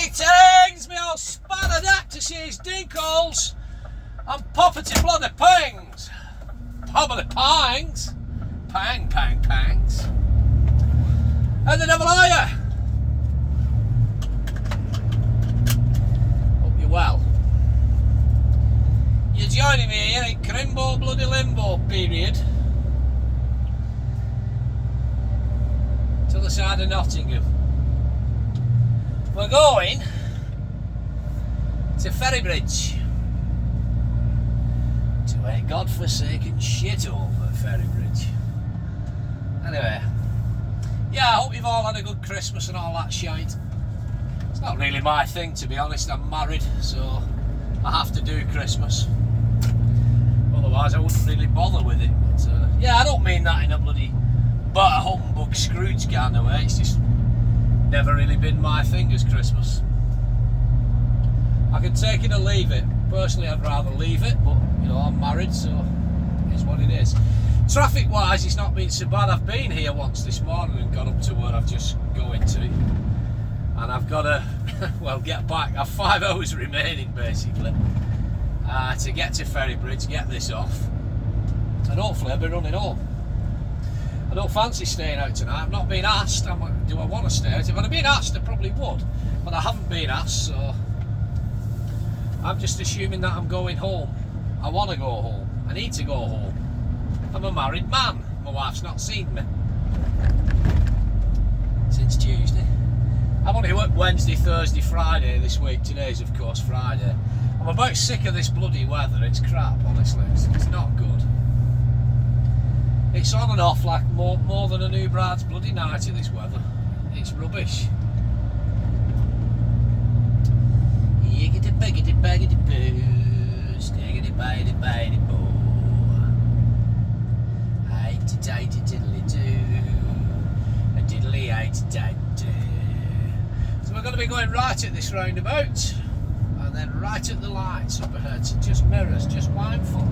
Greetings, me old spanner that to see his dinkles and poppity bloody pangs. Poppity pangs. Pang, pang, pangs. And the devil are you? Hope you're well. You're joining me here in Crimbo bloody limbo period. To the side of Nottingham. We're going to Ferrybridge, to a godforsaken shithole at Ferrybridge. Anyway, yeah, I hope you've all had a good Christmas and all that shite. It's not really my thing, to be honest. I'm married, so I have to do Christmas. Otherwise I wouldn't really bother with it. But yeah, I don't mean that in a bloody butter humbug Scrooge kind of way. It's just never really been my thing as Christmas. I can take it or leave it. Personally, I'd rather leave it, but you know, I'm married, so it's what it is. Traffic wise, it's not been so bad. I've been here once this morning and got up to where I've just going to, and I've got to well, get back. I've 5 hours remaining basically to get to Ferrybridge, get this off, and hopefully I'll be running home. I don't fancy staying out tonight. I've not been asked. Do I want to stay out? If I'd been asked, I probably would. But I haven't been asked, so I'm just assuming that I'm going home. I want to go home. I need to go home. I'm a married man. My wife's not seen me since Tuesday. I've only worked Wednesday, Thursday, Friday this week. Today's, of course, Friday. I'm about sick of this bloody weather. It's crap, honestly. It's not good. It's on and off like more than a new bride's bloody night in this weather. It's rubbish. Yiggity biggity baggity boo, stiggity baggity baggity boo. Highty tighty diddly doo, a diddly highty tighty doo. So we're going to be going right at this roundabout, and then right at the lights up ahead. So just mirrors, just mindful.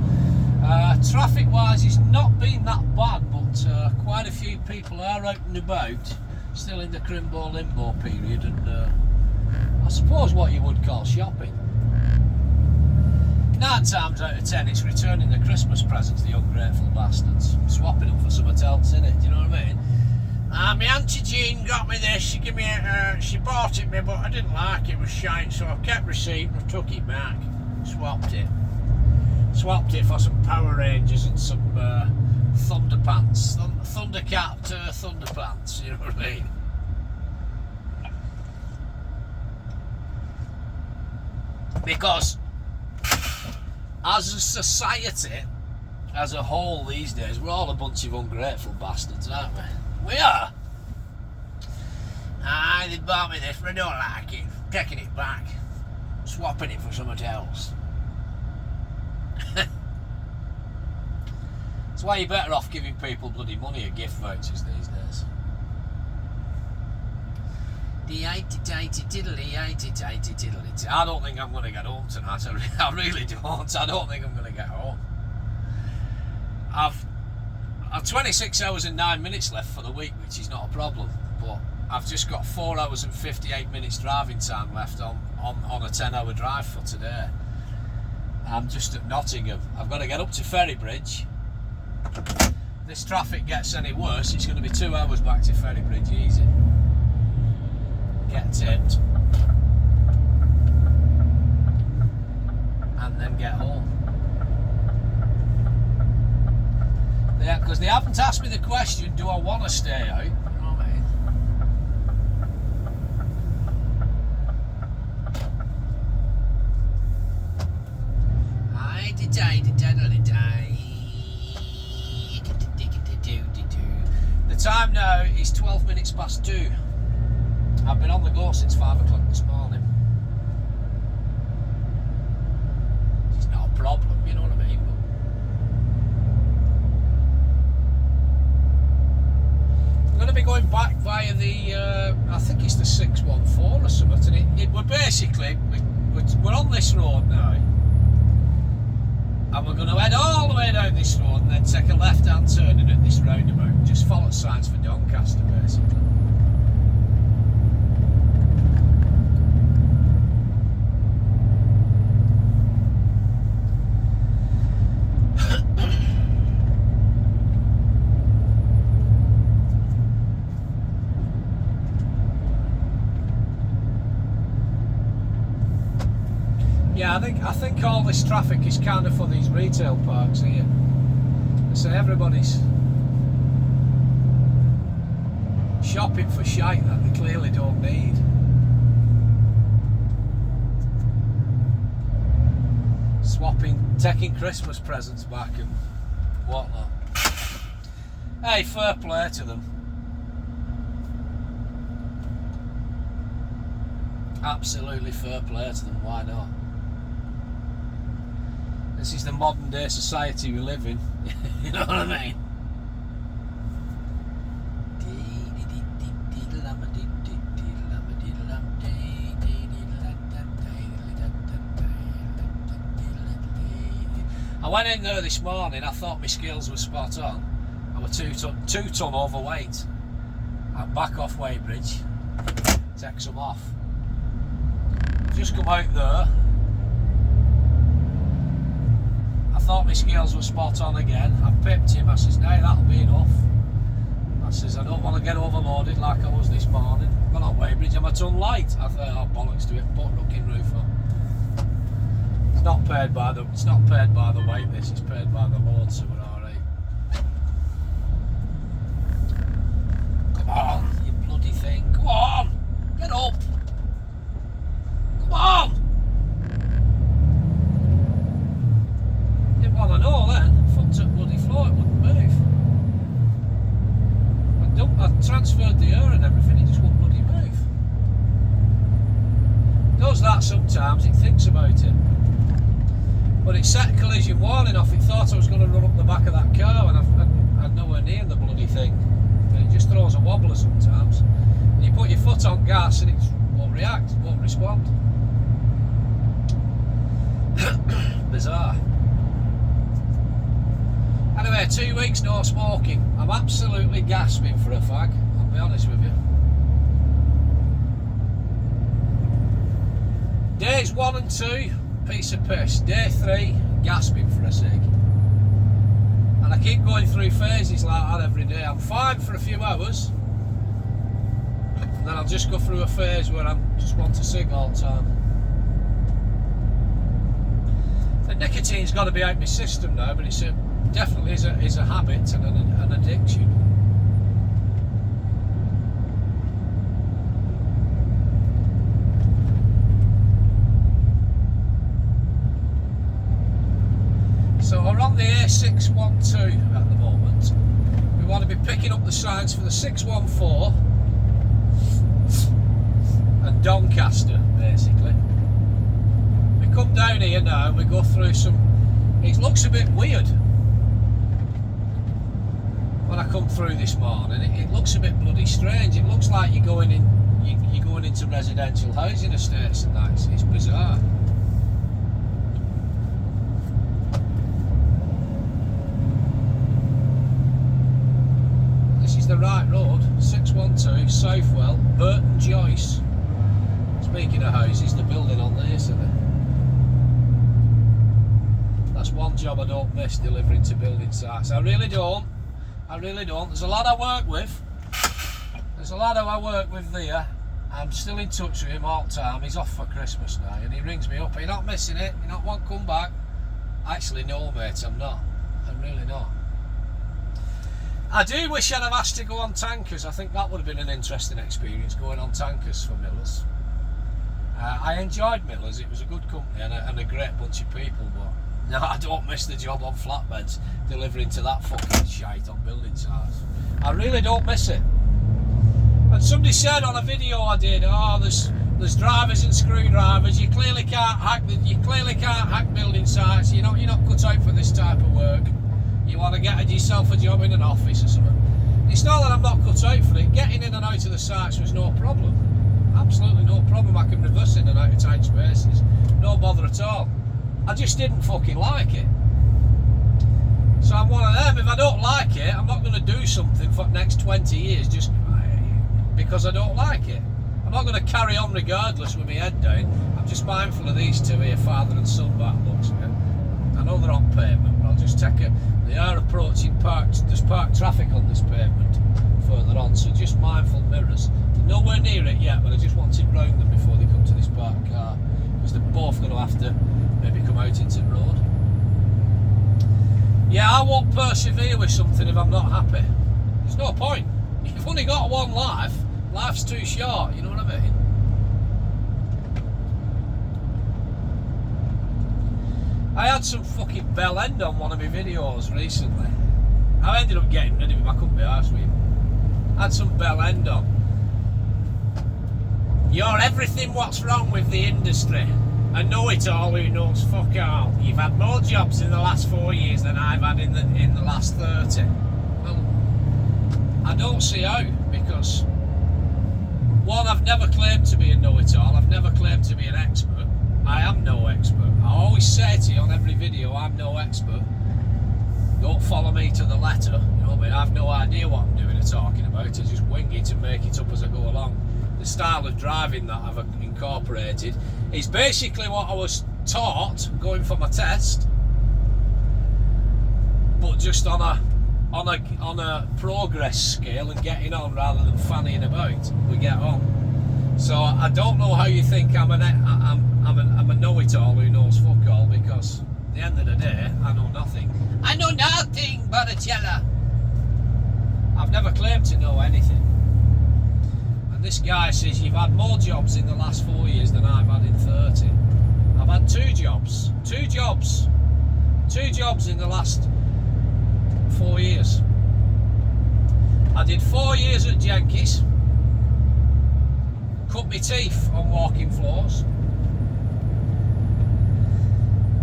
Traffic wise, it's not been that bad, but quite a few people are out and about, still in the Crimbo limbo period, and I suppose what you would call shopping. 9 times out of 10 it's returning the Christmas presents, the ungrateful bastards, swapping them for something else, innit? Do you know what I mean? My Auntie Jean got me this, she gave me she bought it me, but I didn't like it, it was shite, so I kept receipt and I took it back, swapped it for some Power Rangers and some Thunderpants, Thundercat Thunderpants, you know what I mean? Because as a society, as a whole these days, we're all a bunch of ungrateful bastards, aren't we? We are. They bought me this, but I don't like it. Taking it back, swapping it for something else. That's why you're better off giving people bloody money or gift vouchers these days. I don't think I'm going to get home tonight. I really don't. I don't think I'm going to get home. I've 26 hours and 9 minutes left for the week, which is not a problem. But I've just got 4 hours and 58 minutes driving time left on a 10-hour drive for today. I'm just at Nottingham. I've got to get up to Ferrybridge. This traffic gets any worse, it's going to be 2 hours back to Ferrybridge easy. Get tipped. And then get home. Yeah, because they haven't asked me the question, do I want to stay out? You know what I mean? The time now is 12 minutes past 2. I've been on the go since 5 o'clock this morning. It's not a problem, you know what I mean? But I'm going to be going back via the, I think it's the 614 or something, and we're basically, we're on this road now. And we're going to head all the way down this road and then take a left-hand turning at this roundabout and just follow signs for Doncaster, basically. Yeah, I think all this traffic is kind of for these retail parks here. So everybody's shopping for shite that they clearly don't need. Taking Christmas presents back and whatnot. Hey, fair play to them. Absolutely fair play to them, why not? This is the modern day society we live in. You know what I mean? I went in there this morning, I thought my skills were spot on. I was 2 ton overweight. I'm back off Weybridge, take some off. Just come out there. I thought my scales were spot on again. I pipped him, I says, no, that'll be enough. I says, I don't want to get overloaded like I was this morning. Well, not Weybridge, I'm a ton light. I thought, oh bollocks to it, put looking roof on. It's not paid by the weight, this is paid by the load, so we're alright. Come on, you bloody thing. Come on! Get up! Come on! Didn't want to know then. Fucked up bloody floor, it wouldn't move. I transferred the air and everything, it just wouldn't bloody move. It does that sometimes, it thinks about it. But it set collision warning off, it thought I was going to run up the back of that car and I'd nowhere near the bloody thing. And it just throws a wobbler sometimes. And you put your foot on gas and it won't react, it won't respond. Bizarre. Anyway, 2 weeks no smoking. I'm absolutely gasping for a fag, I'll be honest with you. Days 1 and 2, piece of piss. Day 3, gasping for a cig. And I keep going through phases like that every day. I'm fine for a few hours, and then I'll just go through a phase where I just want to cig all the time. The nicotine's got to be out my system now, but it's definitely is a habit and an addiction. So we're on the A612 at the moment. We want to be picking up the signs for the 614 and Doncaster, basically. We come down here now and we go through some. It looks a bit weird when I come through this morning. It looks a bit bloody strange. It looks like you're going into residential housing estates and that. It's bizarre. This is the right road, 612 Southwell, Burton Joyce. Speaking of houses, the building on there, isn't it? That's one job I don't miss, delivering to building sites. I really don't. There's a lad I work with. There. I'm still in touch with him all the time. He's off for Christmas now and he rings me up. Are you not missing it? You not want to come back? Actually, no mate, I'm not. I'm really not. I do wish I'd have asked to go on tankers. I think that would have been an interesting experience, going on tankers for Millers. I enjoyed Millers, it was a good company and a great bunch of people, but no, I don't miss the job on flatbeds, delivering to that fucking shite on building sites. I really don't miss it. And somebody said on a video I did, oh, there's drivers and screwdrivers, you clearly can't hack building sites, you're not cut out for this type of work. You want to get yourself a job in an office or something. It's not that I'm not cut out for it. Getting in and out of the sites was no problem. Absolutely no problem. I can reverse in and out of tight spaces. No bother at all. I just didn't fucking like it. So I'm one of them. If I don't like it, I'm not going to do something for the next 20 years just because I don't like it. I'm not going to carry on regardless with my head down. I'm just mindful of these two here, father and son, by the looks of it. I know they're on pavement, but I'll just take it. They are approaching there's parked traffic on this pavement further on, so just mindful mirrors. They're nowhere near it yet, but I just wanted round them before they come to this parked car. because they're both going to have to maybe come out into the road. Yeah, I won't persevere with something if I'm not happy. There's no point. You've only got one life. Life's too short, you know what I mean? I had some fucking bell end on one of my videos recently. I ended up getting rid of him, I couldn't be arsed with him. I had some bell end on. You're everything what's wrong with the industry. A know-it-all who knows fuck all. You've had more jobs in the last 4 years than I've had in the last 30. Well, I don't see how, because one, I've never claimed to be a know-it-all. I've never claimed to be an expert. I am no expert. I always say to you on every video, I'm no expert. Don't follow me to the letter. You know what I mean? I have no idea what I'm doing or talking about. I just wing it and make it up as I go along. The style of driving that I've incorporated is basically what I was taught going for my test, but just on a progress scale and getting on rather than fannying about. We get on. So I don't know how you think I'm a know-it-all who knows fuck all, because at the end of the day I know nothing. I know nothing, Barricella. I've never claimed to know anything. And this guy says you've had more jobs in the last 4 years than I've had in 30. I've had 2 jobs. 2 jobs. 2 jobs in the last 4 years. I did 4 years at Jenkins. Cut my teeth on walking floors.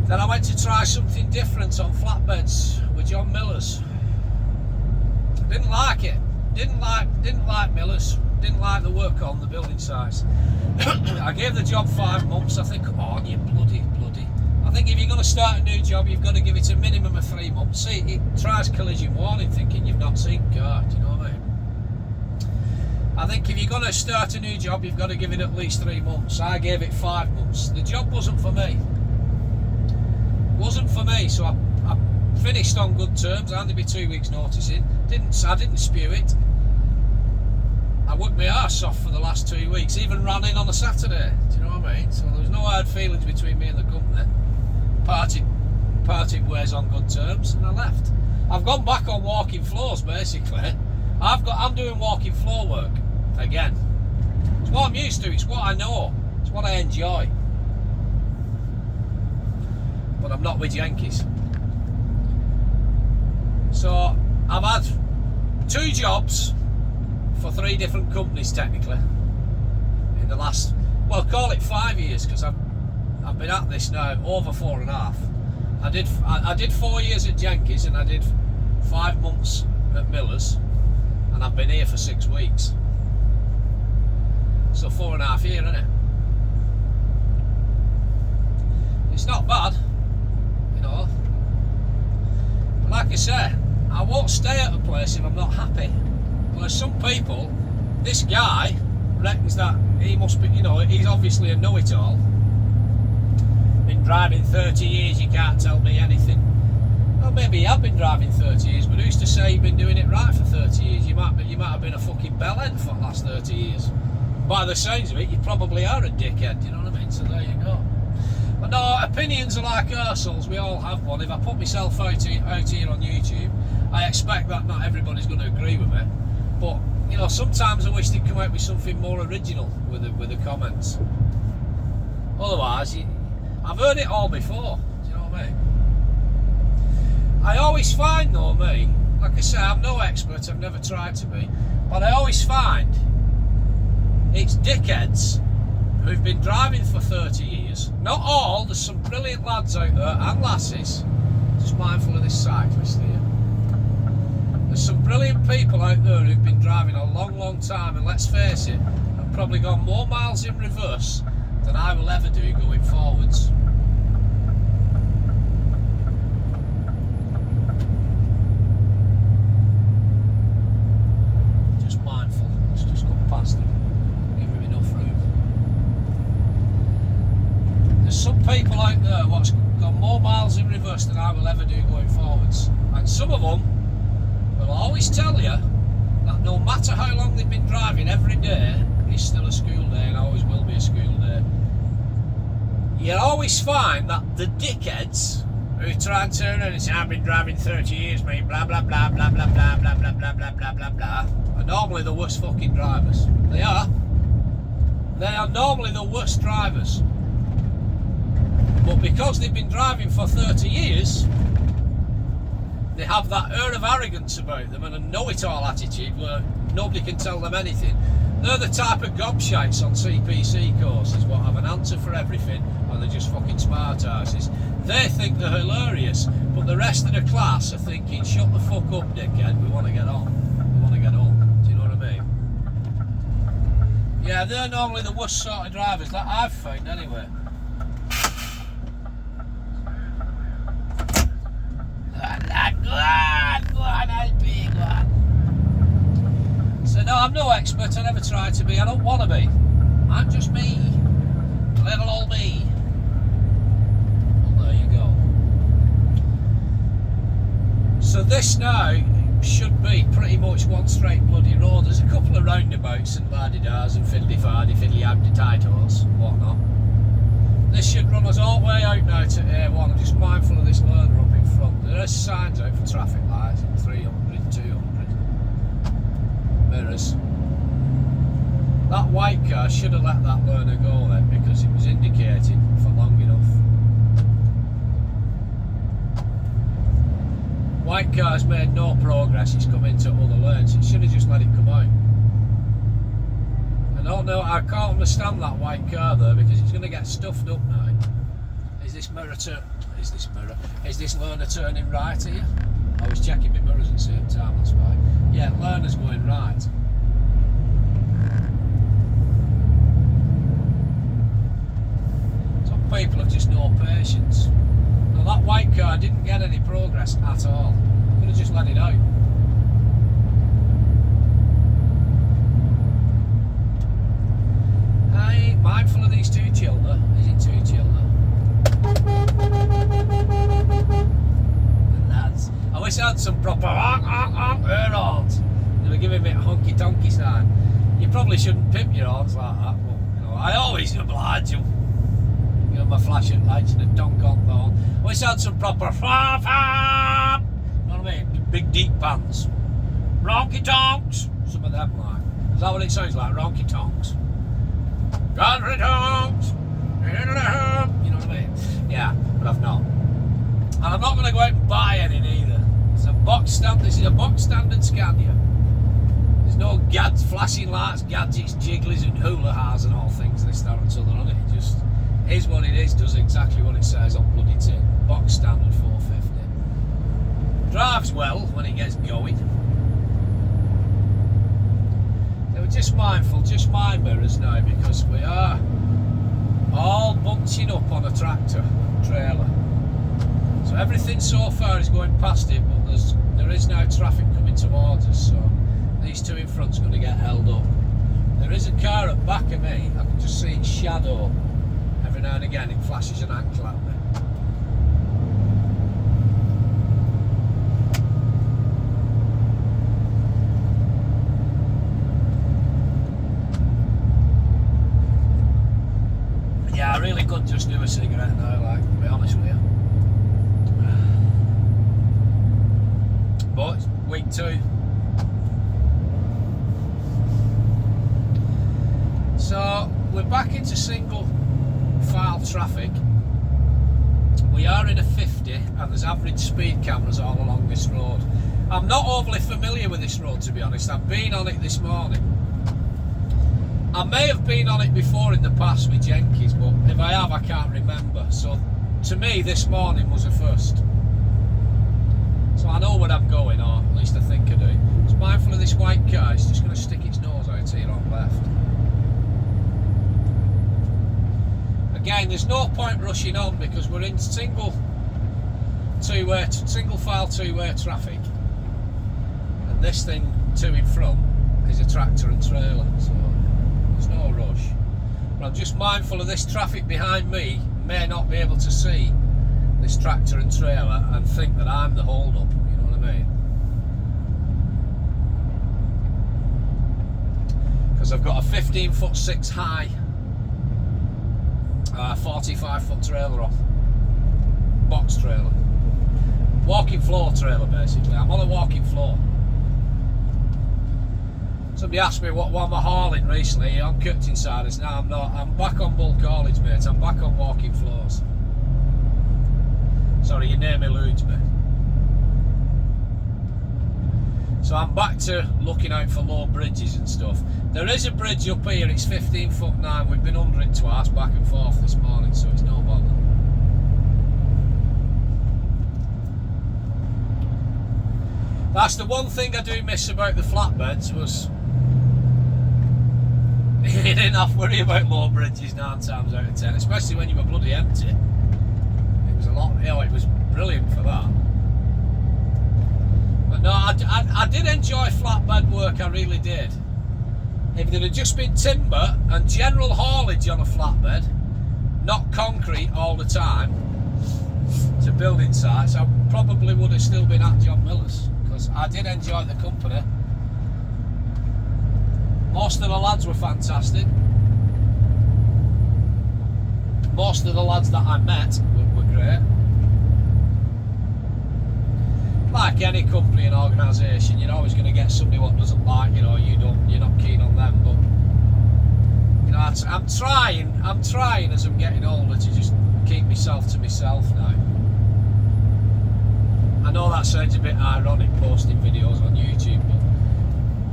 Then I went to try something different on flatbeds with John Miller's. Didn't like it. Didn't like Miller's. Didn't like the work on the building sites. I gave the job 5 months. I think, come on, you bloody. I think if you're going to start a new job, you've got to give it a minimum of 3 months. See, it tries collision warning, thinking you've not seen car. Do you know what I mean? I think if you're going to start a new job, you've got to give it at least 3 months. I gave it 5 months. The job wasn't for me. Wasn't for me, so I finished on good terms. I handed me 2 weeks notice in. I didn't spew it. I worked my arse off for the last 2 weeks, even ran in on a Saturday. Do you know what I mean? So there was no hard feelings between me and the company. Parted ways on good terms, and I left. I've gone back on walking floors basically. I'm doing walking floor work again. It's what I'm used to, it's what I know, it's what I enjoy. But I'm not with Yankees. So I've had 2 jobs for 3 different companies technically in the last, well, call it 5 years, because I've been at this now over 4.5. I did 4 years at Jenkins and I did 5 months at Miller's. And I've been here for 6 weeks. So 4.5 years, isn't it? It's not bad, you know. But like I say, I won't stay at a place if I'm not happy. Whereas some people, this guy reckons that he must be, you know, he's obviously a know-it-all. Been driving 30 years, you can't tell me anything. Well, maybe you have been driving 30 years, but who's to say you've been doing it right for 30 years? You might have been a fucking bellend for the last 30 years. By the sounds of it, you probably are a dickhead, you know what I mean? So there you go. But no, opinions are like arseholes, we all have one. If I put myself out here on YouTube, I expect that not everybody's going to agree with me. But, you know, sometimes I wish they'd come out with something more original with the comments. Otherwise, I've heard it all before, do you know what I mean? I always find though, me, like I say, I'm no expert, I've never tried to be, but I always find it's dickheads who've been driving for 30 years. Not all, there's some brilliant lads out there, and lasses, just mindful of this cyclist here. There's some brilliant people out there who've been driving a long time, and let's face it, have probably gone more miles in reverse than I will ever do going forwards. People out there what's got more miles in reverse than I will ever do going forwards, and some of them will always tell you that no matter how long they've been driving, every day is still a school day and always will be a school day. you'll always find that the dickheads who try and turn around and say, I've been driving 30 years, mate, blah, blah, blah, blah, blah, blah, blah, blah, blah, blah, blah, blah, blah, are normally the worst fucking drivers. They are. They are normally the worst drivers. But because they've been driving for 30 years, they have that air of arrogance about them and a know-it-all attitude where nobody can tell them anything. They're the type of gobshites on CPC courses what have an answer for everything, or they're just fucking smart asses. They think they're hilarious, but the rest of the class are thinking, shut the fuck up, dickhead, we want to get on. We want to get home. Do you know what I mean? Yeah, they're normally the worst sort of drivers that I've found anyway. Go on, LP, go on. So no, I'm no expert, I never try to be, I don't want to be. I'm just me, little old me. Well, there you go. So this now should be pretty much one straight bloody road. There's a couple of roundabouts and la-di-dahs and fiddly-fardy, fiddly-abdi-tight-horse and whatnot. This should run us all the way out now to A1. I'm just mindful of this learner up in front. There are signs out for traffic lights in 300, 200. Mirrors. That white car should have let that learner go then because it was indicating for long enough. White car's made no progress, it's come into other lanes. It should have just let it come out. I don't know, I can't understand that white car there because it's going to get stuffed up now. Is this learner turning right here? I was checking my mirrors at the same time, that's why. Yeah, learner's going right. Some people have just no patience. Now that white car didn't get any progress at all. Could have just let it out. Mindful of these two children. Is it two children? Lads. I wish I had some proper honk air horns. They were giving me a honky tonky sign. You probably shouldn't pimp your horns like that, but you know, I always oblige them. You know, my flashing lights and a donk on the horn. I wish I had some proper you know what I mean? Big deep pants. Ronky tonks. Some of them like. Is that what it sounds like? Ronky tonks. Country tonks, you know what I mean? Yeah, but I've not. And I'm not going to go out and buy any either. It's a box stand. This is a box standard Scania. There's no flashing lights, gadgets, jigglies and hula ha's and all things this, that and t'other on it. It just is what it is, does exactly what it says on bloody tin. Box standard 450. Drives well when it gets going. Just mindful, just mind mirrors now because we are all bunching up on a tractor trailer. So everything so far is going past it, but there is now traffic coming towards us, so these two in front's going to get held up. There is a car at back of me, I can just see its shadow. Every now and again it flashes an ankle at me. Yeah, I really could just do a cigarette now, like, to be honest with you. But it's week 2. So we're back into single file traffic. We are in a 50 and there's average speed cameras all along this road. I'm not overly familiar with this road, to be honest. I've been on it this morning. I may have been on it before in the past with Jenkins, but if I have, I can't remember. So to me, this morning was a first. So I know where I'm going, or at least I think I do. Just mindful of this white car, it's just going to stick its nose out here on left. Again, there's no point rushing on because we're in single file two-way traffic. And this thing, two in front, is a tractor and trailer. So there's no rush. But I'm just mindful of this traffic behind me may not be able to see this tractor and trailer and think that I'm the hold-up, you know what I mean? Because I've got a 15'6" high 45-foot trailer off. Box trailer. Walking floor trailer, basically. I'm on a walking floor. Somebody asked me what am I hauling recently. I'm cut insiders. No, I'm not. I'm back on bulk haulage, mate. I'm back on walking floors. Sorry, your name eludes me. So I'm back to looking out for low bridges and stuff. There is a bridge up here, it's 15'9". We've been under it twice, back and forth this morning, so it's no bother. That's the one thing I do miss about the flatbeds was you didn't have to worry about low bridges 9 times out of 10, especially when you were bloody empty. It was a lot, you know, it was brilliant for that. But no, I did enjoy flatbed work, I really did. If there had just been timber and general haulage on a flatbed, not concrete all the time, to building sites, I probably would have still been at John Miller's, because I did enjoy the company. Most of the lads were fantastic. Most of the lads that I met were great. Like any company and organisation, you're always going to get somebody what doesn't like, you know, you're not keen on them, but you know, I'm trying as I'm getting older to just keep myself to myself now. I know that sounds a bit ironic posting videos on YouTube, but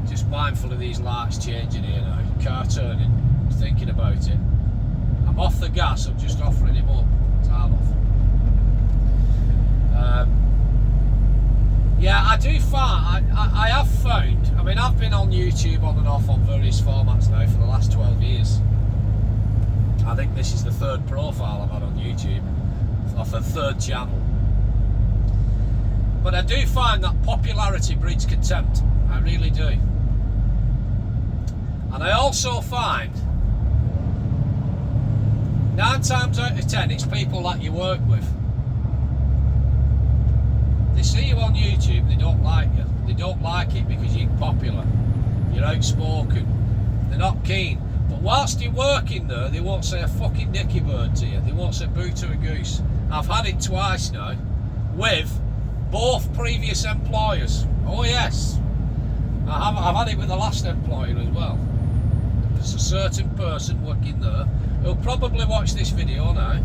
just mindful of these lights changing here now, car turning, thinking about it. I'm off the gas, I'm just offering him up, time off. Yeah, I do find, I have found, I mean I've been on YouTube on and off on various formats now for the last 12 years. I think this is the 3rd profile I've had on YouTube, off a 3rd channel. But I do find that popularity breeds contempt, I really do. And I also find, 9 times out of 10 it's people that you work with. They see you on YouTube, they don't like you. They don't like it because you're popular, you're outspoken, they're not keen. But whilst you're working there, they won't say a fucking dicky bird to you, they won't say boo to a goose. I've had it twice now, with both previous employers. Oh yes, I've had it with the last employer as well. There's a certain person working there who'll probably watch this video now,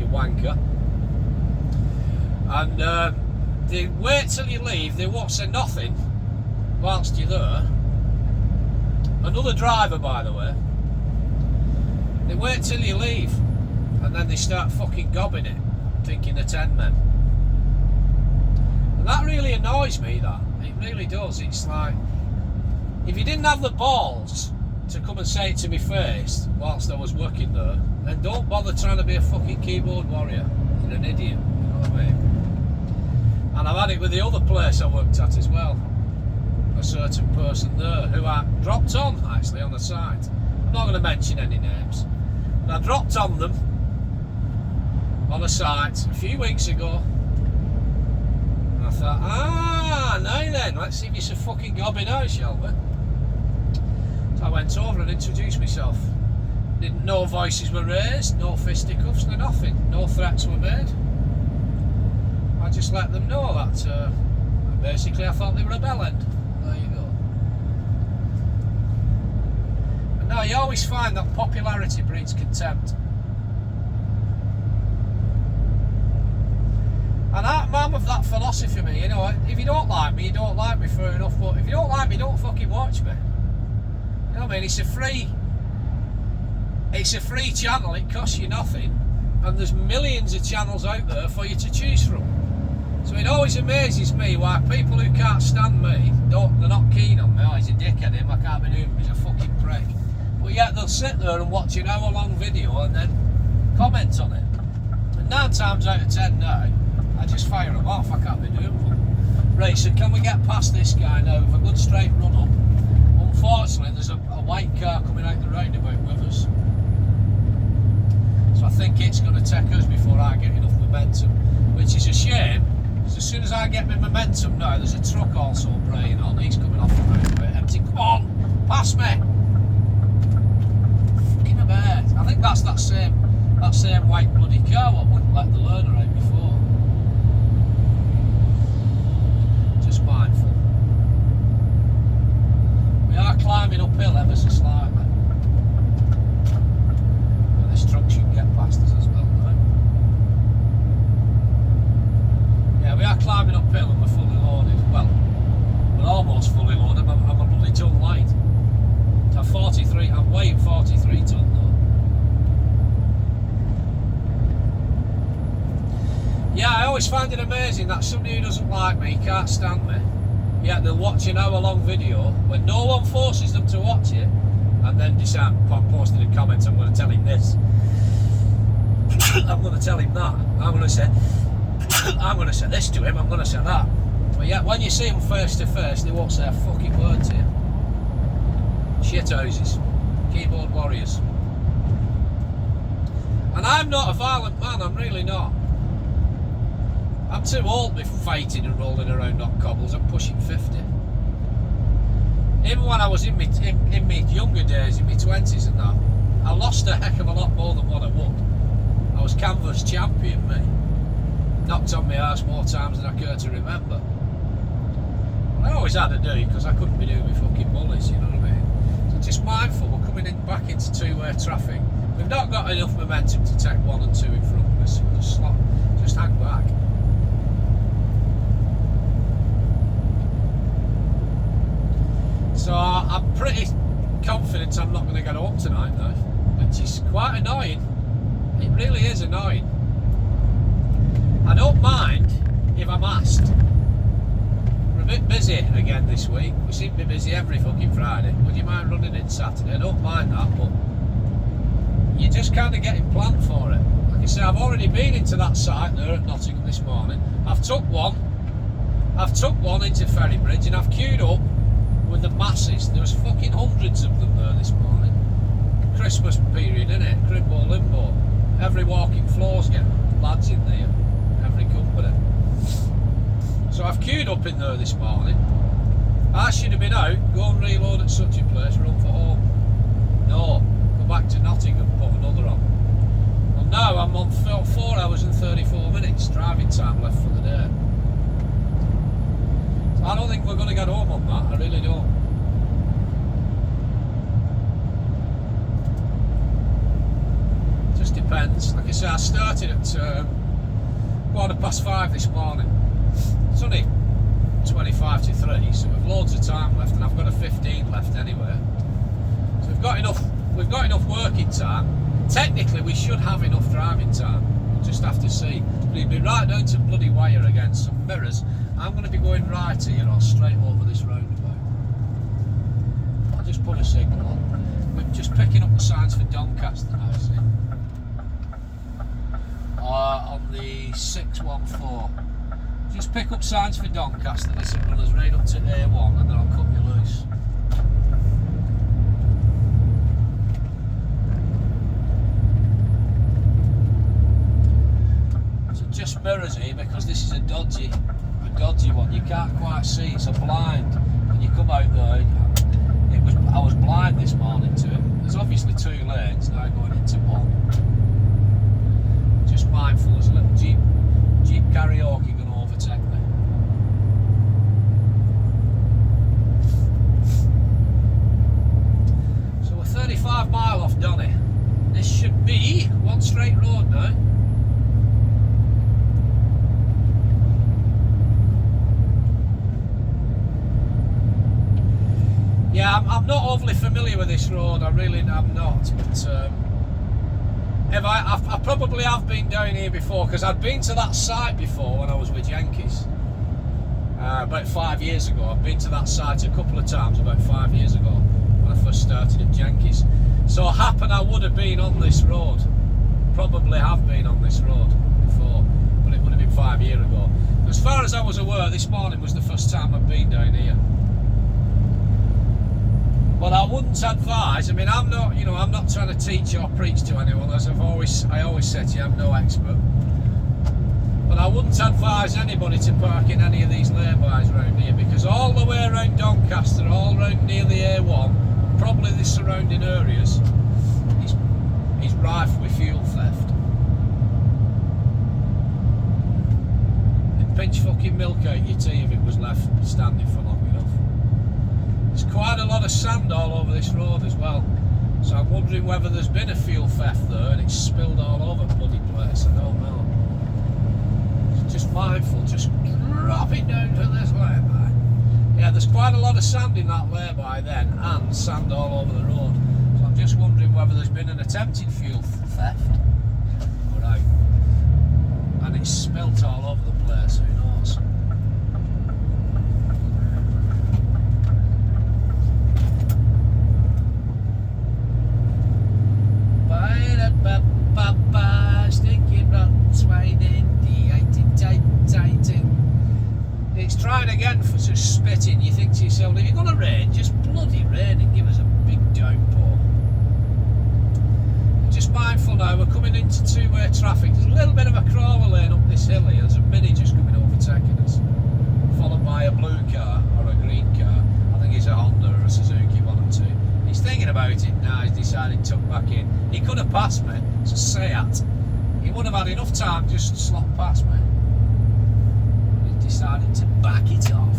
you wanker. And they wait till you leave, they won't say nothing whilst you're there. Another driver, by the way. They wait till you leave and then they start fucking gobbing it, thinking they're 10 men. And that really annoys me, that. It really does. It's like, if you didn't have the balls to come and say it to me face whilst I was working there, then don't bother trying to be a fucking keyboard warrior. You're an idiot, you know what I mean? And I've had it with the other place I worked at as well. A certain person there who I dropped on, actually, on the site. I'm not going to mention any names. But I dropped on them on a site a few weeks ago. And I thought, now then, let's see if you're so fucking gobbing out, shall we? So I went over and introduced myself. No voices were raised, no fisticuffs, no nothing. No threats were made. I just let them know that basically I thought they were a bell end. There you go. And now you always find that popularity breeds contempt. And I'm of that philosophy, me. You know, if you don't like me, you don't like me, fair enough. But if you don't like me, don't fucking watch me. You know what I mean? It's a free channel. It costs you nothing, and there's millions of channels out there for you to choose from. So it always amazes me why people who can't stand me, they're not keen on me. Oh, he's a dickhead, him, I can't be doing him, he's a fucking prick. But yet they'll sit there and watch an hour-long video and then comment on it. And 9 times out of 10 now, I just fire them off, I can't be doing them. Right, so can we get past this guy now with a good straight run up? Unfortunately, there's a white car coming out the roundabout with us. So I think it's going to take us before I get enough momentum, which is a shame. As soon as I get my momentum now, there's a truck also braying on. He's coming off the road, empty. Come on, pass me. Fucking a bird. I think that's that same climbing uphill ever so slightly. And this truck should get past us as well, right? Yeah, we are climbing uphill and we're fully loaded. Well, we're almost fully loaded. I'm a bloody ton light. So 43, I'm weighing 43 ton though. Yeah, I always find it amazing that somebody who doesn't like me, can't stand me, yet they'll watch an hour-long video when no one forces them to watch it, and then decide, posting in comments, I'm going to tell him this, I'm going to tell him that, I'm going to say this to him, I'm going to say that. But yet, when you see them face to face, they won't say a fucking word to you. Shithouses, keyboard warriors. And I'm not a violent man, I'm really not. I'm too old to be fighting and rolling around on cobbles. I'm pushing 50. Even when I was in my younger days, in my 20s and that, I lost a heck of a lot more than what I would. I was canvas champion, me. Knocked on my arse more times than I care to remember. But I always had to do it because I couldn't be doing with fucking bullies, you know what I mean? So just mindful, we're coming in back into two-way traffic. We've not got enough momentum to take 1 and 2 in front of us. We'll just hang back. So I'm pretty confident I'm not going to get home tonight though, which is quite annoying. It really is annoying. I don't mind if I'm asked. We're a bit busy again this week. We seem to be busy every fucking Friday. Would you mind running in Saturday? I don't mind that, but you're just kind of getting planned for it. Like I say, I've already been into that site there at Nottingham this morning. I've took one into Ferrybridge and I've queued up with the masses. There was fucking hundreds of them there this morning. Christmas period, innit? Crimbo limbo. Every walking floor's getting lads in there. Every company. So I've queued up in there this morning. I should have been out, go and reload at such a place, run for home. No, go back to Nottingham, put another on. Well now I'm on 4 hours and 34 minutes driving time left for the day. I don't think we're going to get home on that, I really don't. Just depends. Like I say, I started at 5:15 this morning. It's only 25 to 3, so we've loads of time left, and I've got a 15 left anyway. So we've got enough working time. Technically we should have enough driving time. We'll just have to see. But it'll be right down to bloody wire against some mirrors. I'm going to be going right here or straight over this roundabout. I'll just put a signal on. We're just picking up the signs for Doncaster now, see? On the 614. Just pick up signs for Doncaster. This will run us right up to A1 and then I'll cut you loose. So just mirrors here because this is a dodgy one. You can't quite see, it's a blind. When you come out there, I was blind this morning to it. There's obviously 2 lanes now going into one. Just mindful, there's a little Jeep karaoke going to overtake me. So we're 35 mile off Donny. This should be one straight road now. Yeah, I'm not overly familiar with this road, I really am not, but I probably have been down here before, because I'd been to that site before when I was with Yankees, about 5 years ago. I've been to that site a couple of times about 5 years ago, when I first started at Yankees. So happen I would have been on this road, probably have been on this road before, but it would have been 5 years ago. As far as I was aware, this morning was the first time I've been down here. But I wouldn't advise. I mean, I'm not trying to teach or preach to anyone, as I always said to you, I'm no expert. But I wouldn't advise anybody to park in any of these laybys around here, because all the way around Doncaster, all around near the A1, probably the surrounding areas, is rife with fuel theft. It'd pinch fucking milk out your tea if it was left standing for long enough. There's quite a lot of sand all over this road as well. So I'm wondering whether there's been a fuel theft there and it's spilled all over the bloody place. I don't know. Just mindful, just dropping down to this lay-by. Yeah, there's quite a lot of sand in that lay-by then, and sand all over the road. So I'm just wondering whether there's been an attempted fuel theft. Alright. And it's spilt all over the place, who knows? Stinking rotten swine in it's trying again for just spitting. You think to yourself, if you're going to rain, just bloody rain and give us a big downpour. Just mindful now, we're coming into two-way traffic. There's a little bit of a crawler lane up this hill here. There's a Mini just coming overtaking us, followed by a blue car or a green car. I think it's a Honda or a Suzuki, one or two. He's thinking about it now, he's decided to tuck back in. He could have passed me, it's a Seat. He would have had enough time just to slot past me. He decided to back it off.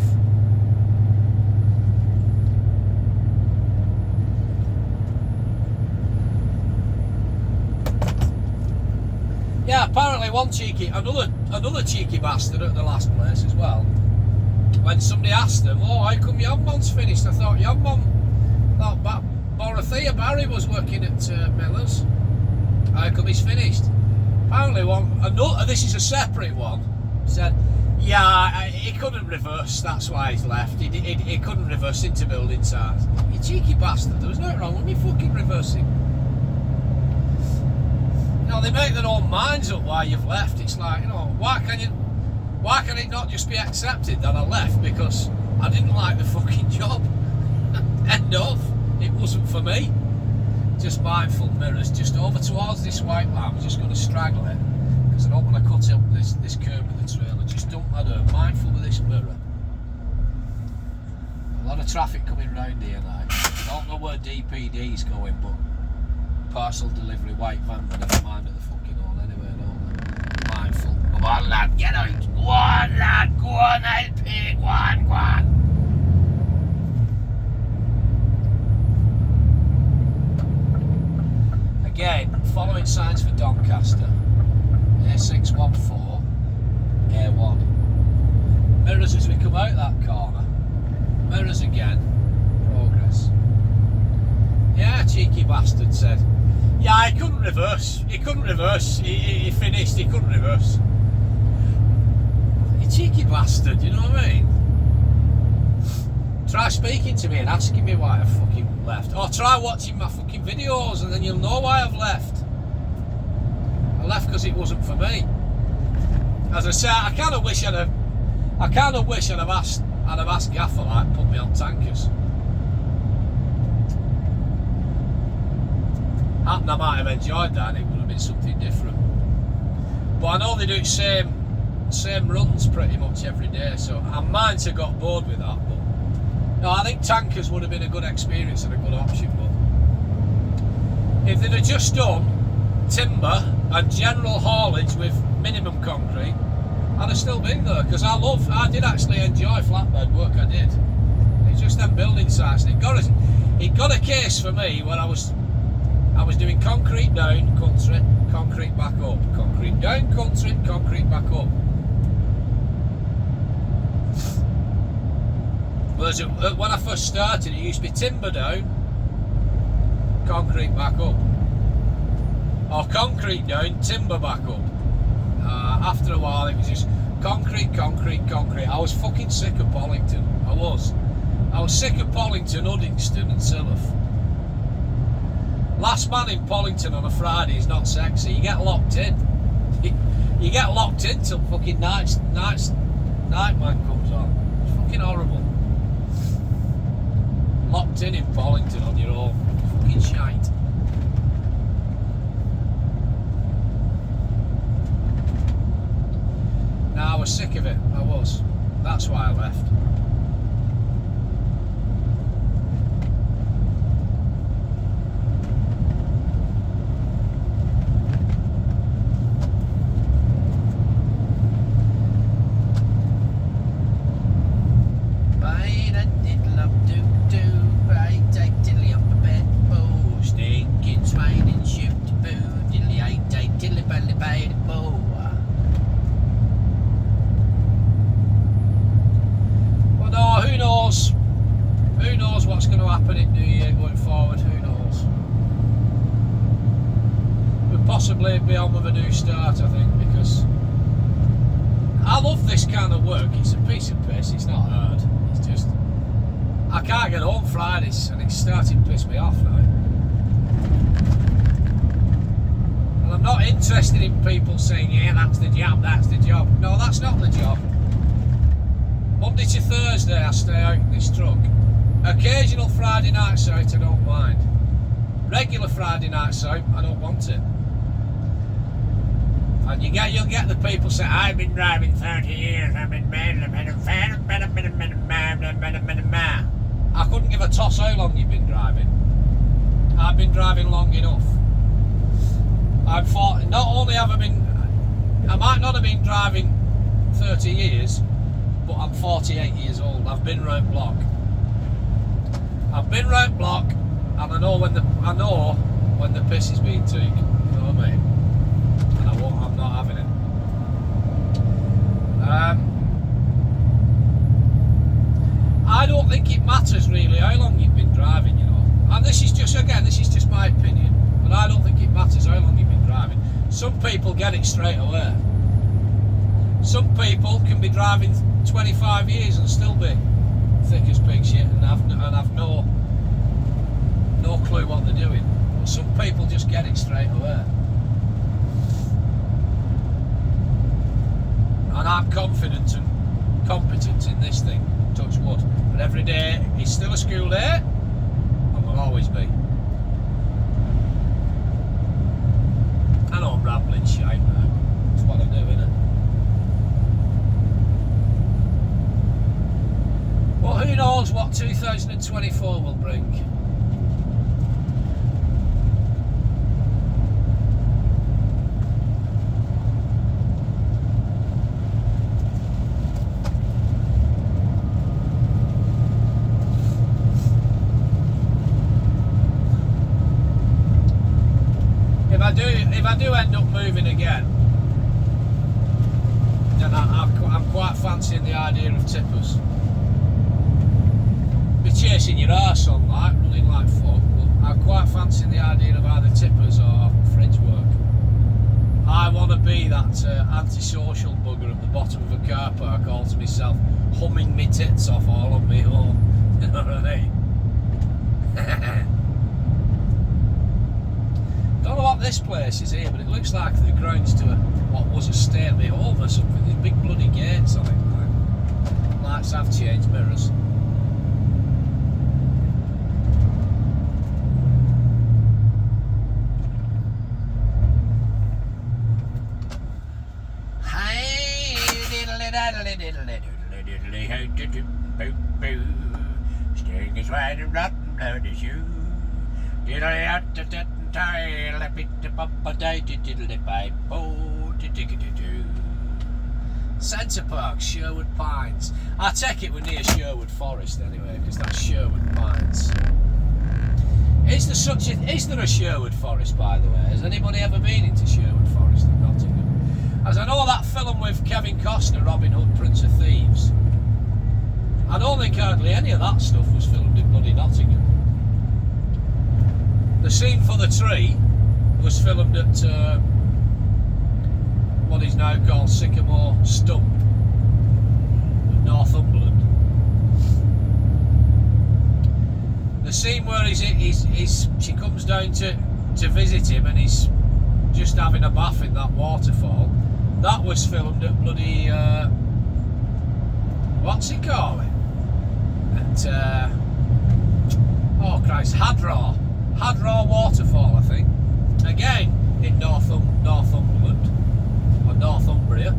Yeah, apparently another cheeky bastard at the last place as well. When somebody asked them, oh, how come your man's finished? I thought your man, that Borothea Barry was working at Miller's. How come he's finished? Apparently this is a separate one, said, yeah, he couldn't reverse, that's why he's left. He couldn't reverse into building sites. You cheeky bastard, there was nothing wrong with me fucking reversing. You know, they make their own minds up why you've left. It's like, you know, why can it not just be accepted that I left because I didn't like the fucking job? End of. It wasn't for me. Just mindful, mirrors, just over towards this white line. I'm just going to straggle it because I don't want to cut up this curb with the trailer. Just don't matter. Mindful with this mirror. A lot of traffic coming round here now. I don't know where DPD's going, but parcel delivery, white van, but never mind at the fucking hole anyway, no. Mindful. Come on, lad, get out. Go on, lad, go on, LP, go on, go on. Again, following signs for Doncaster, A614, A1. Mirrors as we come out that corner. Mirrors again. Progress. Yeah, cheeky bastard said, yeah, he couldn't reverse. He couldn't reverse. He finished, he couldn't reverse. You cheeky bastard, you know what I mean? Try speaking to me and asking me why I fucking left. Or try watching my fucking videos and then you'll know why I've left. I left because it wasn't for me. As I say, I kind of wish I'd have asked Gaffer like put me on tankers. I might have enjoyed that and it would have been something different. But I know they do same runs pretty much every day, so I might have got bored with that. But no, I think tankers would have been a good experience and a good option. But if they'd have just done timber and general haulage with minimum concrete, I'd have still been there because I did actually enjoy flatbed work. I did. It's just them building sites. And it got a case for me when I was doing concrete down, country, concrete back up, concrete down, country, concrete back up. Whereas when I first started, it used to be timber down, concrete back up, or concrete down, timber back up. After a while, it was just concrete, concrete, concrete. I was fucking sick of Pollington. I was sick of Pollington, Uddingston, and Silloth. Last man in Pollington on a Friday is not sexy. You get locked in. You get locked in till fucking Nightman comes on. It's fucking horrible. Locked in Pollington on your own. Fucking shite. No, I was sick of it. I was. That's why I left. Bye, da, did love do do. what's going to happen in New Year going forward, who knows. We'll possibly be on with a new start, I think, because I love this kind of work. It's a piece of piss, it's not hard. It's just, I can't get home Fridays and it's starting to piss me off now. And I'm not interested in people saying, yeah, that's the job, that's the job. No, that's not the job. Monday to Thursday I stay out in this truck. Occasional Friday nights out I don't mind. Regular Friday nights out I don't want it. And you'll get the people say, I've been driving 30 years, I couldn't give a toss how long you've been driving. I've been driving long enough. Not only have I might not have been driving 30 years, but I'm 48 years old. I've been round block. And I know when the piss is being taken. You know what I mean? And I'm not having it. I don't think it matters really how long you've been driving, you know. And this is just my opinion, but I don't think it matters how long you've been driving. Some people get it straight away. Some people can be driving 25 years and still be thick as pig shit and have no clue what they're doing. But some people just get it straight away. And I'm confident and competent in this thing, touch wood. But every day is still a school day and will always be. I know I'm rambling shite now. It's what I do, innit? Well, who knows what 2024 will bring. If I do end up moving again, then I'm quite fancying the idea of tippers. Be chasing your arse on like, running like fuck, but I'm quite fancying the idea of either tippers or fridge work. I want to be that antisocial bugger at the bottom of a car park all to myself, humming me tits off all on me home. You know what I mean? Don't know what this place is here, but it looks like the grounds to what was a stately home or something. There's big bloody gates on it. Like. Lights have changed, mirrors. Sting is right and rotten blood is you. Centre Park, Sherwood Pines. I take it we're near Sherwood Forest anyway, because that's Sherwood Pines. Is there a Sherwood Forest, by the way? Has anybody ever been into Sherwood Forest in Nottingham? As I know that film with Kevin Costner, Robin Hood, Prince of Thieves. I don't think hardly any of that stuff was filmed in bloody Nottingham. The scene for the tree was filmed at what is now called Sycamore Stump, Northumberland. The scene where she comes down to visit him and he's just having a bath in that waterfall, that was filmed at bloody what's it called? At oh Christ, Hadraw waterfall, I think. Again in Northumberland or Northumbria,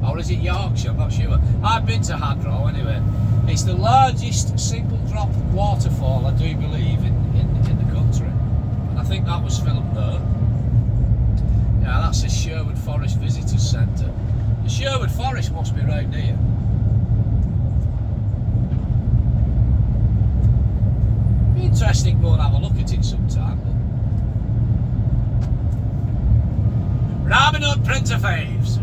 or is it Yorkshire? I'm not sure. I've been to Hadraw anyway. It's the largest single drop waterfall, I do believe, in the country, and I think that was filmed there. Yeah, that's the Sherwood Forest Visitors Centre. The Sherwood Forest must be round here. Be interesting to go and have a look at it sometime. Robin Hood, Prince of Thieves.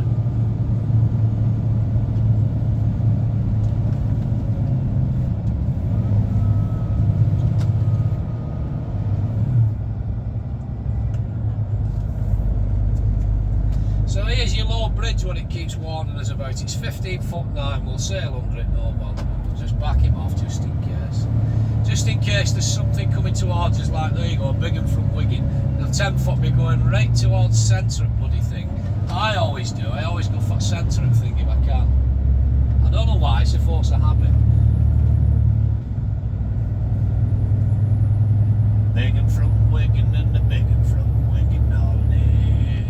what it keeps warning us about. It's 15'9", we'll sail under it, no bother. We'll just back him off just in case. Just in case there's something coming towards us, like there you go, big 'un from Wigan. They'll 10 foot be going right towards centre of bloody thing. I always do, I always go for centre of thing if I can. I don't know why, it's a force of habit. Big 'un from Wigan and the big 'un from Wigan all day.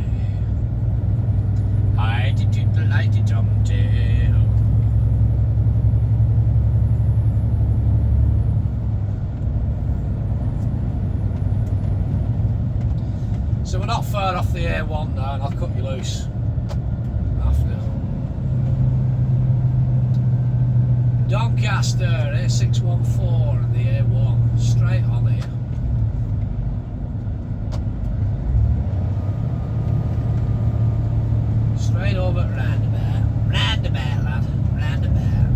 I did the lighty tum tail. So we're not far off the A1 now, and I'll cut you loose after. Doncaster, A614 and the A1, straight on here. Straight over at roundabout lad, roundabout.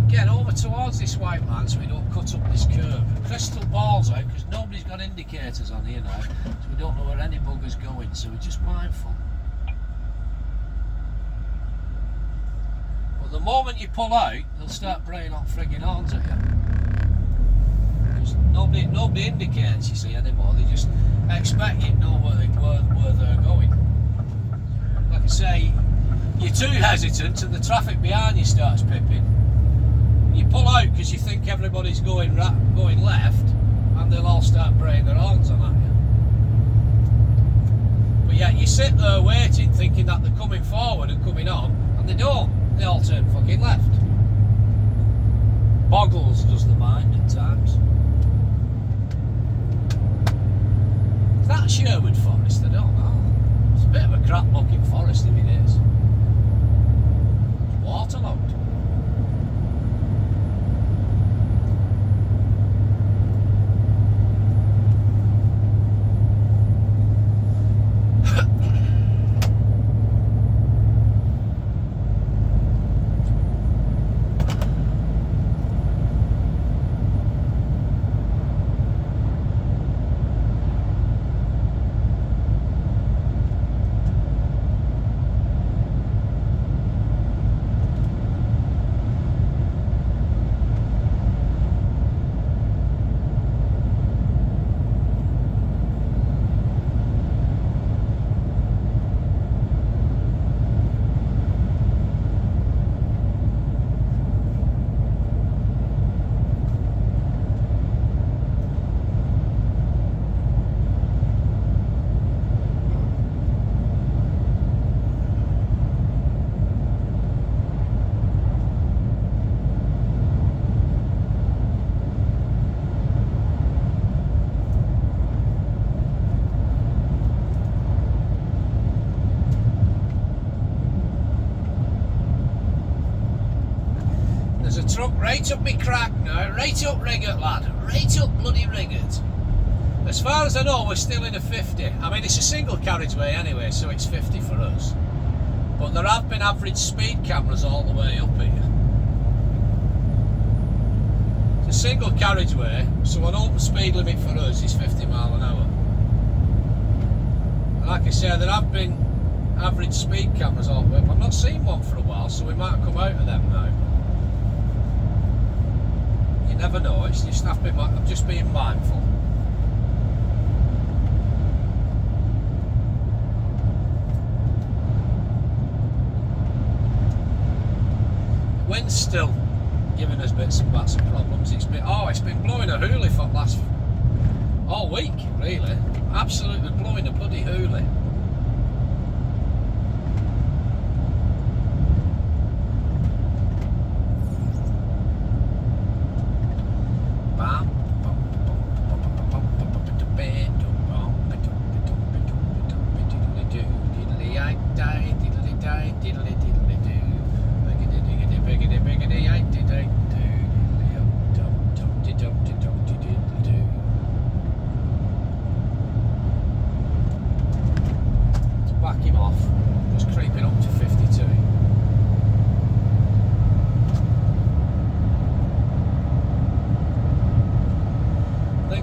Get over towards this white man so we don't cut up this curve. Crystal balls out because nobody's got indicators on here now, so we don't know where any bugger's going, so we're just mindful. But the moment you pull out, they'll start braying on frigging horns at you. Because nobody indicates, you see, anymore. They just expect you to know where they're going. Like I say, you're too hesitant and the traffic behind you starts pipping. You pull out because you think everybody's going left, and they'll all start braying their horns on at you. But yet you sit there waiting, thinking that they're coming forward and coming on, and they don't. They all turn fucking left. Boggles does the mind at times. Is that Sherwood Forest? I don't know. It's a bit of a crap looking forest if it is. It's waterlogged. Truck right up me crack now, right up Riggert lad, right up bloody Riggert. As far as I know we're still in a 50. I mean it's a single carriageway anyway, so it's 50 for us. But there have been average speed cameras all the way up here. It's a single carriageway, so an open speed limit for us is 50 mile an hour. And like I say, there have been average speed cameras all the way up. I've not seen one for a while, so we might come out of them now. Never know, it's just I'm just being mindful. The wind's still giving us bits and bats of problems. It's been blowing a hoolie for all week, really. Absolutely blowing a bloody hoolie.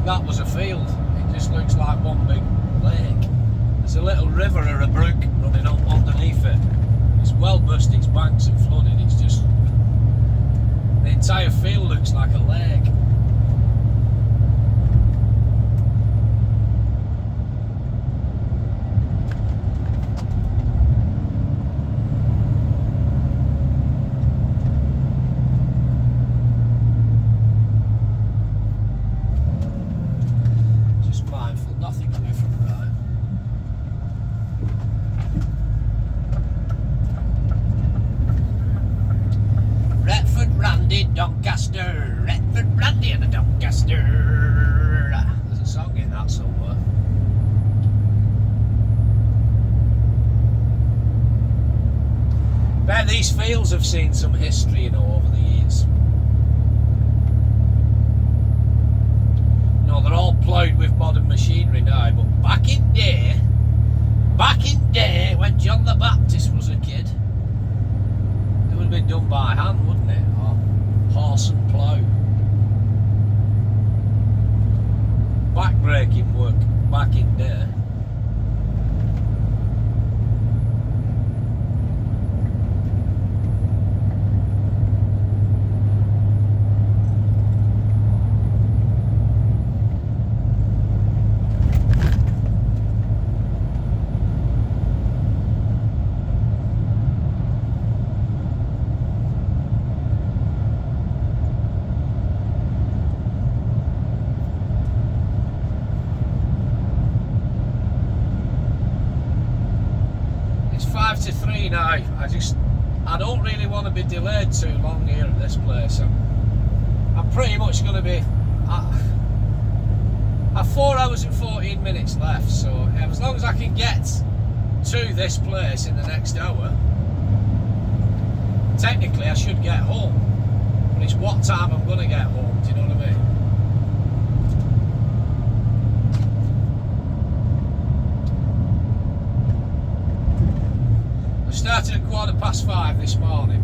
That was a field. It just looks like one big lake. There's a little river or a brook running up underneath it. It's well burst its banks and flooded. It's just, the entire field looks like a lake. Doncaster, Retford, Brandy and the Doncaster. There's a song in that somewhere. Bet these fields have seen some history, you know, over the years. You know, they're all ploughed with modern machinery now, but back in day, when John the Baptist was a kid, it would have been done by hand, wouldn't it? Horse and plough. Back-breaking work back in there. To 3 now. I don't really want to be delayed too long here at this place. I'm pretty much going to be I've 4 hours and 14 minutes left, so as long as I can get to this place in the next hour, technically I should get home, but it's what time I'm going to get home, do you know what I mean? Started at 5:15 this morning,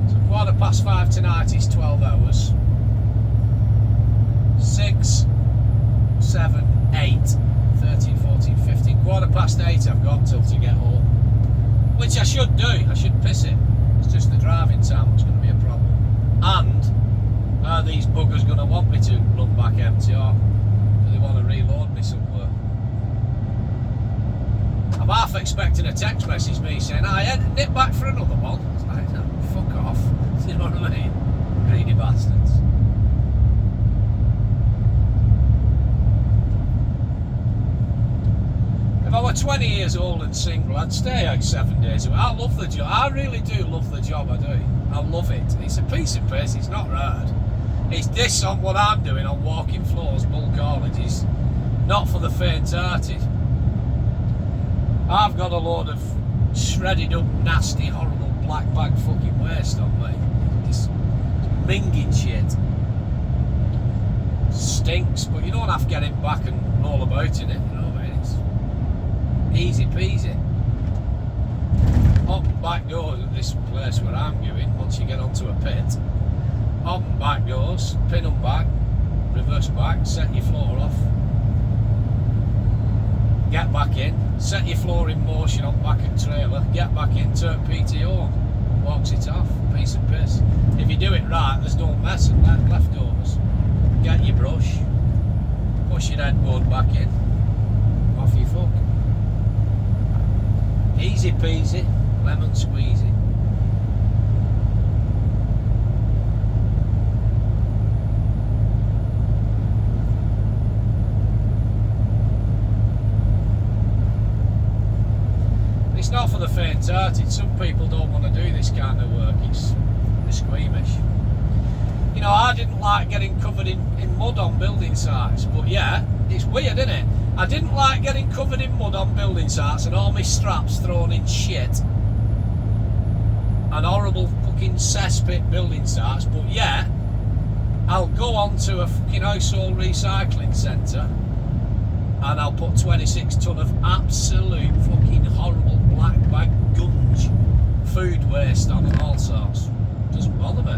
so 5:15 tonight is 12 hours. 6, 7, 8, 13, 14, 15, 8:15 I've got till to get home, which I should do. I should piss it. It's just the driving time that's going to be a problem. And are these buggers going to want me to run back empty, or do they want to reload me somewhere? I'm half expecting a text message me saying, "I nip back for another one." It's like, no, fuck off. You know what I mean? Greedy bastards. If I were 20 years old and single, I'd stay out 7 days a week. I love the job. I really do love the job I do. I love it. It's a piece of piss. It's not hard. It's this on what I'm doing on walking floors, bulk haulage, is not for the faint-hearted. I've got a load of shredded up, nasty, horrible black bag fucking waste on me. This minging shit. Stinks, but you don't have to get it back and roll about in it, you know what I mean? It's easy peasy. Open back doors at this place where I'm going, once you get onto a pit. Open back doors, pin them back, reverse back, set your floor off. Get back in, set your floor in motion on back of trailer, get back in, turn PTO, walks it off, piece of piss. If you do it right, there's no mess and leftovers. Get your brush, push your headboard back in, off you fuck. Easy peasy, lemon squeezy. It's not for the faint-hearted. Some people don't want to do this kind of work. They're squeamish. You know, I didn't like getting covered in mud on building sites, but yeah, it's weird, isn't it? I didn't like getting covered in mud on building sites and all my straps thrown in shit and horrible fucking cesspit building sites, but yeah, I'll go on to a fucking household recycling centre and I'll put 26 tonne of absolute fucking horrible black bag gunge food waste on and all sorts. Doesn't bother me.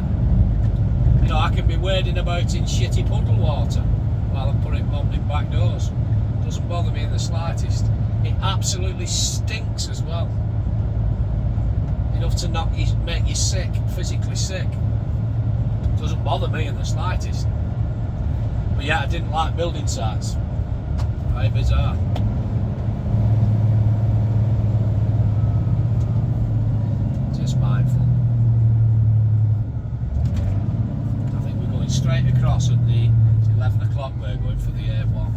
You know, I can be wading about in shitty puddle water while I'm putting opening back doors. Doesn't bother me in the slightest. It absolutely stinks as well. Enough to make you sick, physically sick. Doesn't bother me in the slightest. But yeah, I didn't like building sites. Very bizarre. Just mindful. I think we're going straight across at the 11 o'clock. We're going for the A1.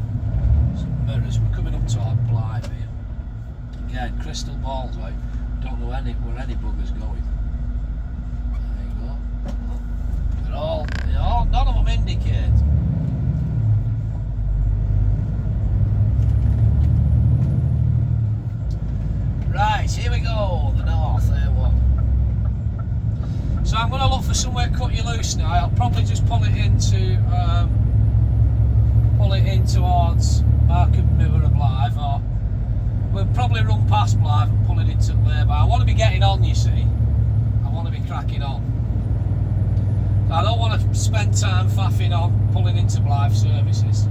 Some mirrors. We're coming up to our Blythe here. Again, crystal balls. I don't know where any buggers going. There you go. They're all, none of them indicate. Right, here we go, the north, A1. So I'm going to look for somewhere cut you loose now. I'll probably just pull it in towards Markham Mirror Blythe, or we'll probably run past Blythe and pull it into Labour. I want to be getting on, you see. I want to be cracking on. I don't want to spend time faffing on pulling into Blythe services,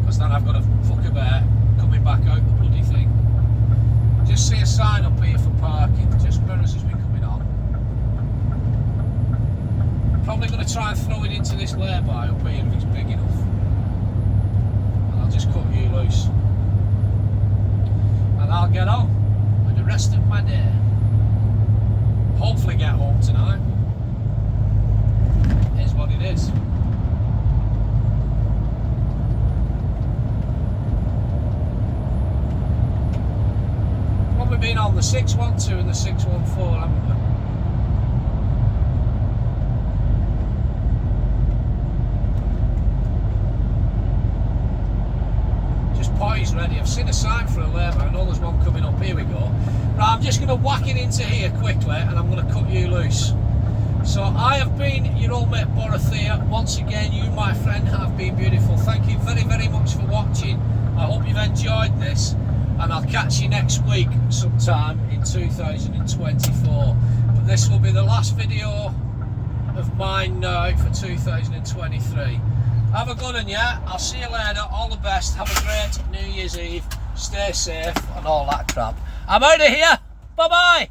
because then I've got to fuck about coming back out the bloody thing. Just see a sign up here for parking, just mirrors as we're coming on. I'm probably going to try and throw it into this lay-by up here if it's big enough. And I'll just cut you loose. And I'll get on with the rest of my day. Hopefully get home tonight. It is what it is. We've been on the 612 and the 614, haven't we? Just poised ready. I've seen a sign for a labour. I know there's one coming up. Here we go. Right, I'm just going to whack it into here quickly and I'm going to cut you loose. So I have been your old mate Borothea. Once again, you, my friend, have been beautiful. Thank you very, very much for watching. I hope you've enjoyed this. And I'll catch you next week sometime in 2024. But this will be the last video of mine now for 2023. Have a good one, yeah? I'll see you later. All the best. Have a great New Year's Eve. Stay safe and all that crap. I'm out of here. Bye-bye.